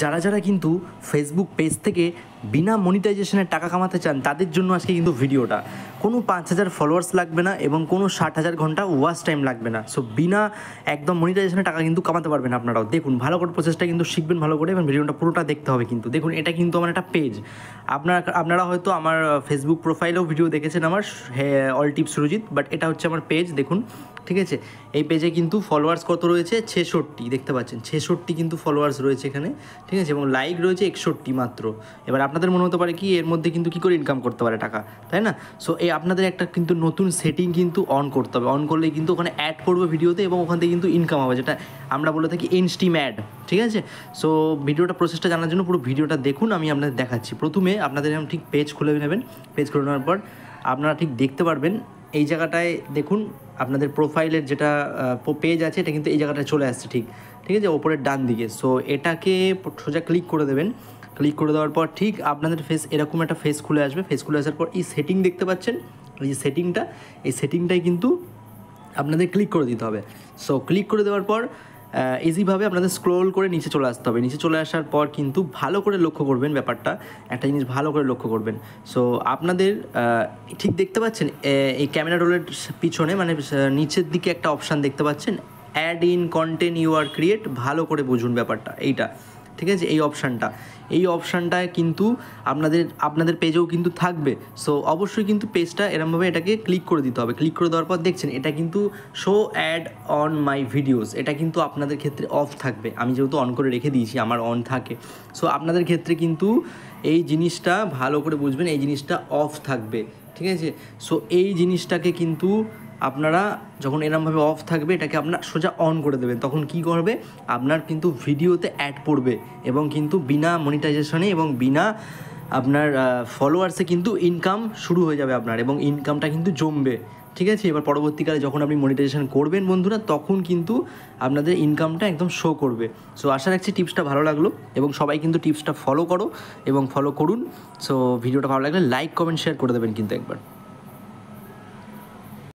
যারা যারা কিন্তু ফেসবুক পেজ থেকে বিনা মনিটাইজেশনের টাকা কামাতে চান তাদের জন্য আজকে কিন্তু ভিডিওটা। কোনো 5,000 ফলোয়ার্স লাগবে না এবং কোনো 60,000 ঘন্টা ওয়াচ টাইম লাগবে না। সো বিনা একদম মনিটাইজেশনের টাকা কিন্তু কামাতে পারবেন আপনারাও। দেখুন ভালো করে প্রসেসটা কিন্তু শিখবেন ভালো করে এবং ভিডিওটা পুরোটা দেখতে হবে কিন্তু। দেখুন এটা কিন্তু আমার একটা পেজ, আপনারা হয়তো আমার ফেসবুক প্রোফাইলেও ভিডিও দেখেছেন আমার অল টিপস সুরজিৎ, বাট এটা হচ্ছে আমার পেজ। দেখুন ঠিক আছে, এই পেজে কিন্তু ফলোয়ার্স কত রয়েছে 66, দেখতে পাচ্ছেন 66 কিন্তু ফলোয়ার্স রয়েছে এখানে, ঠিক আছে, এবং লাইক রয়েছে 61 মাত্র। এবার আপনাদের মনে হতে পারে কি এর মধ্যে কিন্তু কী করে ইনকাম করতে পারে টাকা, তাই না? সো এই আপনাদের একটা কিন্তু নতুন সেটিং কিন্তু অন করতে হবে। অন করলেই কিন্তু ওখানে অ্যাড করবে ভিডিওতে এবং ওখান থেকে কিন্তু ইনকাম হবে, যেটা আমরা বলে থাকি ইনস্টিম অ্যাড, ঠিক আছে? সো ভিডিওটা প্রসেসটা জানার জন্য পুরো ভিডিওটা দেখুন, আমি আপনাদের দেখাচ্ছি। প্রথমে আপনাদের ঠিক পেজ খুলে নেবেন। পেজ খুলে নেওয়ার পর আপনারা ঠিক দেখতে পারবেন এই জায়গাটায় দেখুন আপনাদের প্রোফাইলের যেটা পেজ আছে এটা কিন্তু এই জায়গাটায় চলে আসছে, ঠিক আছে, ওপরের ডান দিকে। সো এটাকে সোজা ক্লিক করে দেবেন। ক্লিক করে দেওয়ার পর ঠিক আপনাদের ফেস এরকম একটা ফেস খুলে আসবে। ফেস খুলে আসার পর এই সেটিং দেখতে পাচ্ছেন, এই যে সেটিংটা, এই সেটিংটাই কিন্তু আপনাদের ক্লিক করে দিতে হবে। সো ক্লিক করে দেওয়ার পর ইজিভাবে আপনাদের স্ক্রোল করে নিচে চলে আসতে হবে। নিচে চলে আসার পর কিন্তু ভালো করে লক্ষ্য করবেন ব্যাপারটা, একটা জিনিস ভালো করে লক্ষ্য করবেন। সো আপনাদের ঠিক দেখতে পাচ্ছেন এই ক্যামেরা রোলের পিছনে মানে নিচের দিকে একটা অপশান দেখতে পাচ্ছেন, add in content you are create. ভালো করে বুঝুন ব্যাপারটা এইটা, ঠিক আছে, এই অপশানটায় কিন্তু আপনাদের পেজেও কিন্তু থাকবে। সো অবশ্যই কিন্তু পেজটা এরমভাবে এটাকে ক্লিক করে দিতে হবে। ক্লিক করে দেওয়ার পর দেখছেন এটা কিন্তু show ad on my videos, এটা কিন্তু আপনাদের ক্ষেত্রে অফ থাকবে। আমি যেহেতু অন করে রেখে দিয়েছি আমার অন থাকে। সো আপনাদের ক্ষেত্রে কিন্তু এই জিনিসটা ভালো করে বুঝবেন, এই জিনিসটা অফ থাকবে, ঠিক আছে? সো এই জিনিসটাকে কিন্তু আপনারা যখন এরমভাবে অফ থাকবে এটাকে আপনার সোজা অন করে দেবেন। তখন কি করবে, আপনার কিন্তু ভিডিওতে অ্যাড পড়বে এবং কিন্তু বিনা মনিটাইজেশনে এবং বিনা আপনার ফলোয়ার্সে কিন্তু ইনকাম শুরু হয়ে যাবে আপনার, এবং ইনকামটা কিন্তু জমবে, ঠিক আছে? এবার পরবর্তীকালে যখন আপনি মনিটাইজেশন করবেন বন্ধুরা, তখন কিন্তু আপনাদের ইনকামটা একদম শো করবে। সো আশা রাখছি টিপসটা ভালো লাগলো এবং সবাই কিন্তু টিপসটা ফলো করো এবং ফলো করুন। সো ভিডিওটা ভালো লাগলে লাইক কমেন্ট শেয়ার করে দেবেন কিন্তু একবার।